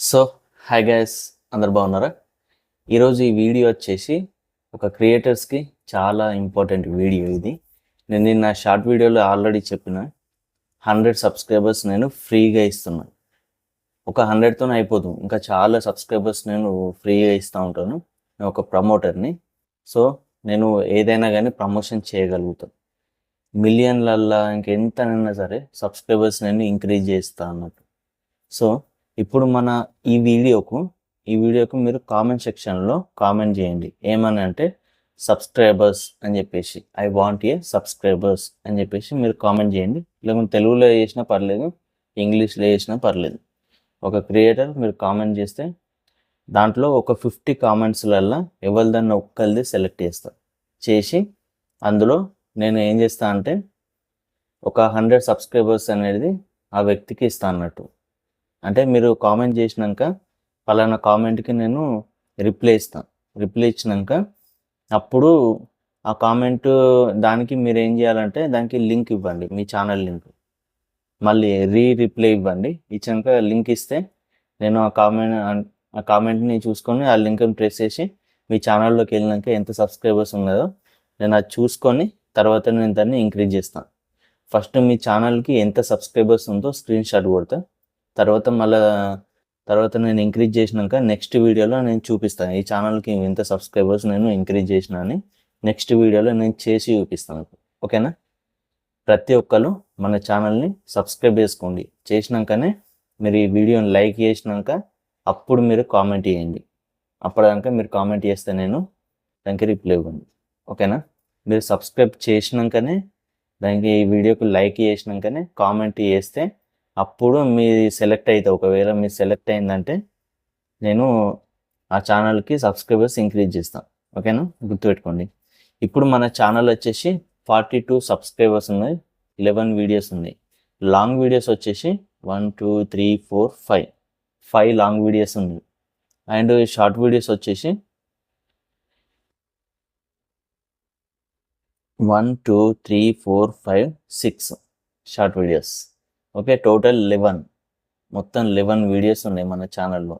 So hi guys, అందరు బాగున్నారా? ఈరోజు ఈ వీడియో వచ్చేసి ఒక క్రియేటర్స్కి చాలా ఇంపార్టెంట్ వీడియో ఇది. నేను నిన్న షార్ట్ వీడియోలో ఆల్రెడీ చెప్పిన 100 సబ్స్క్రైబర్స్ నేను ఫ్రీగా ఇస్తున్నాను. ఒక 100తోనే అయిపోతుంది, ఇంకా చాలా సబ్స్క్రైబర్స్ నేను ఫ్రీగా ఇస్తూ ఉంటాను. నేను ఒక ప్రమోటర్ని. సో నేను ఏదైనా కానీ ప్రమోషన్ చేయగలుగుతాను. మిలియన్లల్లా ఇంకెంతనైనా సరే సబ్స్క్రైబర్స్ నేను ఇంక్రీజ్ చేస్తా అన్నట్టు. సో ఇప్పుడు మన ఈ వీడియోకు మీరు కామెంట్ సెక్షన్లో కామెంట్ చేయండి. ఏమని అంటే సబ్స్క్రైబర్స్ అని చెప్పేసి, ఐ వాంట్ ఏ సబ్స్క్రైబర్స్ అని చెప్పేసి మీరు కామెంట్ చేయండి. లేకుంటే తెలుగులో చేసినా పర్లేదు, ఇంగ్లీష్లో చేసినా పర్లేదు. ఒక క్రియేటర్ మీరు కామెంట్ చేస్తే దాంట్లో ఒక 50 కామెంట్స్లల్లో ఎవరిదన్నా ఒక్కరిది సెలెక్ట్ చేసి అందులో నేను ఏం చేస్తా అంటే ఒక 100 సబ్స్క్రైబర్స్ అనేది ఆ వ్యక్తికి ఇస్తా అన్నట్టు. అంటే మీరు కామెంట్ చేసినాక పలానా కామెంట్కి నేను రిప్లై ఇస్తాను. రిప్లై ఇచ్చినాక అప్పుడు ఆ కామెంట్ దానికి మీరు ఏం చేయాలంటే దానికి లింక్ ఇవ్వండి, మీ ఛానల్ లింక్. మళ్ళీ రిప్లై ఇవ్వండి. ఇచ్చాక లింక్ ఇస్తే నేను ఆ కామెంట్ని చూసుకొని ఆ లింక్ని ప్రెస్ చేసి మీ ఛానల్లోకి వెళ్ళినాక ఎంత సబ్స్క్రైబర్స్ ఉన్నదో నేను అది చూసుకొని తర్వాత నేను దాన్ని ఇంక్రీజ్ చేస్తాను. ఫస్ట్ మీ ఛానల్కి ఎంత సబ్స్క్రైబర్స్ ఉందో స్క్రీన్ షాట్ కొడతా. తర్వాత నేను ఇంక్రీజ్ చేసినాక నెక్స్ట్ వీడియోలో నేను చూపిస్తాను ఈ ఛానల్కి ఎంత సబ్స్క్రైబర్స్ నేను ఇంక్రీజ్ చేసిన అని. నెక్స్ట్ వీడియోలో నేను చేసి చూపిస్తాను. ఓకేనా? ప్రతి ఒక్కరు మన ఛానల్ని సబ్స్క్రైబ్ చేసుకోండి. చేసినాకనే మీరు ఈ వీడియోని లైక్ చేసినాక అప్పుడు మీరు కామెంట్ చేయండి. అప్పటిదాకా మీరు కామెంట్ చేస్తే నేను దానికి రిప్లై ఇవ్వండి. ఓకేనా? మీరు సబ్స్క్రైబ్ చేసినాకనే దానికి ఈ వీడియోకి లైక్ చేసినాకనే కామెంట్ చేస్తే అప్పుడు మీరు సెలెక్ట్ అయితే, ఒకవేళ మీరు సెలెక్ట్ అయిందంటే నేను ఆ ఛానల్కి సబ్స్క్రైబర్స్ ఇంక్రీజ్ చేస్తాను. ఓకేనా? గుర్తుపెట్టుకోండి. ఇప్పుడు మన ఛానల్ వచ్చేసి 42 సబ్స్క్రైబర్స్ ఉన్నాయి, 11 వీడియోస్ ఉన్నాయి. లాంగ్ వీడియోస్ వచ్చేసి 1 2 3 4 5 లాంగ్ వీడియోస్ ఉన్నాయి. అండ్ షార్ట్ వీడియోస్ వచ్చేసి 1 2 3 4 5 6 షార్ట్ వీడియోస్. ఓకే, టోటల్ 11, మొత్తం 11 వీడియోస్ ఉన్నాయి మన ఛానల్లో.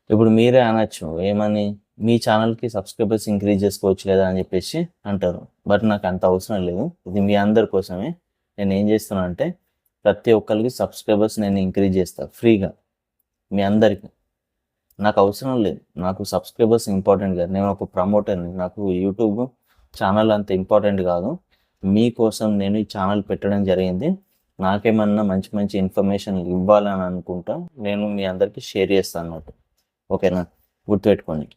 ఇప్పుడు మీరే అనొచ్చు ఏమని, మీ ఛానల్కి సబ్స్క్రైబర్స్ ఇంక్రీజ్ చేసుకోవచ్చు లేదా అని చెప్పేసి అంటారు. బట్ నాకు అంత అవసరం లేదు. ఇది మీ అందరి కోసమే. నేను ఏం చేస్తున్నాను అంటే ప్రతి ఒక్కరికి సబ్స్క్రైబర్స్ నేను ఇంక్రీజ్ చేస్తాను ఫ్రీగా, మీ అందరికీ. నాకు అవసరం లేదు, నాకు సబ్స్క్రైబర్స్ ఇంపార్టెంట్ కాదు. నేను ఒక ప్రమోటర్ని, నాకు యూట్యూబ్ ఛానల్ అంత ఇంపార్టెంట్ కాదు. మీకోసం నేను ఈ ఛానల్ పెట్టడం జరిగింది. నాకేమన్నా మంచి మంచి ఇన్ఫర్మేషన్ ఇవ్వాలని అనుకుంటా నేను మీ అందరికీ షేర్ చేస్తాను అన్నట్టు. ఓకేనా? గుర్తుపెట్టుకోండి.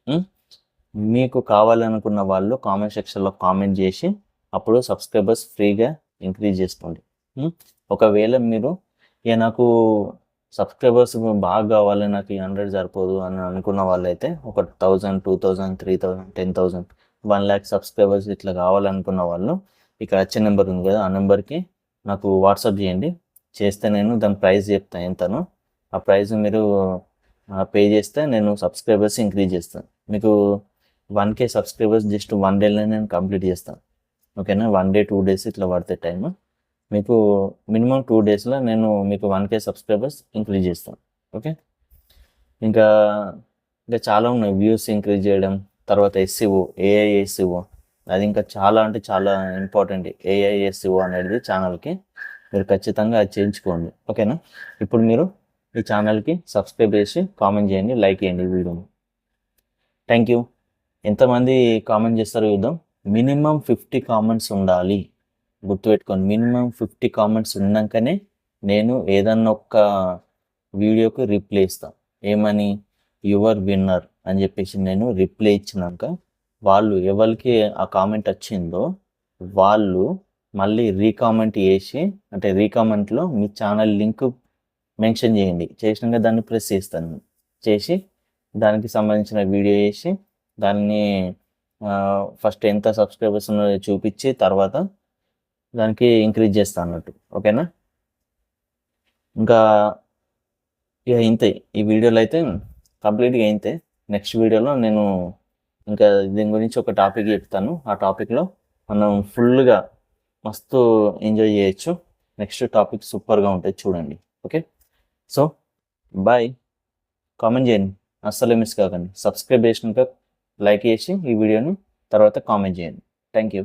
మీకు కావాలనుకున్న వాళ్ళు కామెంట్ సెక్షన్లో కామెంట్ చేసి అప్పుడు సబ్స్క్రైబర్స్ ఫ్రీగా ఇంక్రీజ్ చేసుకోండి. ఒకవేళ మీరు నాకు సబ్స్క్రైబర్స్ బాగా కావాలి, నాకు 100 సరిపోదు అని అనుకున్న వాళ్ళైతే ఒక 1000 2000 3000 10,000 1,00,000 సబ్స్క్రైబర్స్ ఇట్లా కావాలనుకున్న వాళ్ళు ఇక్కడ వచ్చే నెంబర్ ఉంది కదా, ఆ నెంబర్కి నాకు వాట్సాప్ చేయండి. చేస్తే నేను దాని ప్రైస్ చెప్తాను ఎంతనో. ఆ ప్రైస్ మీరు పే చేస్తే నేను సబ్స్క్రైబర్స్ ఇంక్రీజ్ చేస్తాను. మీకు 1K సబ్స్క్రైబర్స్ జస్ట్ 1 డేలో నేను కంప్లీట్ చేస్తాను. ఓకేనా? 1 డే 2 డేస్ ఇట్లా పడితే టైం. మీకు మినిమం 2 డేస్లో నేను మీకు 1K సబ్స్క్రైబర్స్ ఇంక్రీజ్ చేస్తాను. ఓకే, ఇంకా చాలా ఉన్నాయి. వ్యూస్ ఇంక్రీజ్ చేయడం, తర్వాత SEO, AI SEO, అది ఇంకా చాలా అంటే చాలా ఇంపార్టెంట్. AI SEO అనేది ఛానల్కి మీరు ఖచ్చితంగా అది చేయించుకోండి. ఓకేనా? ఇప్పుడు మీరు ఈ ఛానల్కి సబ్స్క్రైబ్ చేసి కామెంట్ చేయండి, లైక్ చేయండి ఈ వీడియోని. Thank you. ఎంతమంది కామెంట్ చేస్తారో చూద్దాం. మినిమం 50 కామెంట్స్ ఉండాలి. గుర్తుపెట్టుకోండి, మినిమం 50 కామెంట్స్ ఉన్నాకనే నేను ఏదన్నా ఒక్క వీడియోకి రిప్లై ఇస్తాను. ఏమని, యువర్ విన్నర్ అని చెప్పేసి నేను రిప్లై ఇచ్చినాక వాళ్ళు ఎవరికి ఆ కామెంట్ వచ్చిందో వాళ్ళు మళ్ళీ రీకామెంట్ చేసి, అంటే రీకామెంట్లో మీ ఛానల్ లింక్ మెన్షన్ చేయండి. చేసినాక దాన్ని ప్రెస్ చేస్తాను. చేసి దానికి సంబంధించిన వీడియో చేసి దాన్ని ఫస్ట్ ఎంత సబ్స్క్రైబర్స్ ఉన్నాయో చూపించి తర్వాత దానికి ఇంక్రీజ్ చేస్తాను అన్నట్టు. ఓకేనా? ఇంకా ఇక ఇంతే. ఈ వీడియోలో అయితే కంప్లీట్గా ఇంతే. నెక్స్ట్ వీడియోలో నేను ఇంకా దీని గురించి ఒక టాపిక్ చెప్తాను. ఆ టాపిక్లో మనం ఫుల్గా మస్తు ఎంజాయ్ చేయొచ్చు. నెక్స్ట్ టాపిక్ సూపర్గా ఉంటుంది, చూడండి. Okay, so bye. కామెంట్ చేయండి, అస్సలు మిస్ కాకండి. సబ్స్క్రైబ్ చేసినాక లైక్ చేసి ఈ వీడియోని తర్వాత కామెంట్ చేయండి. Thank you.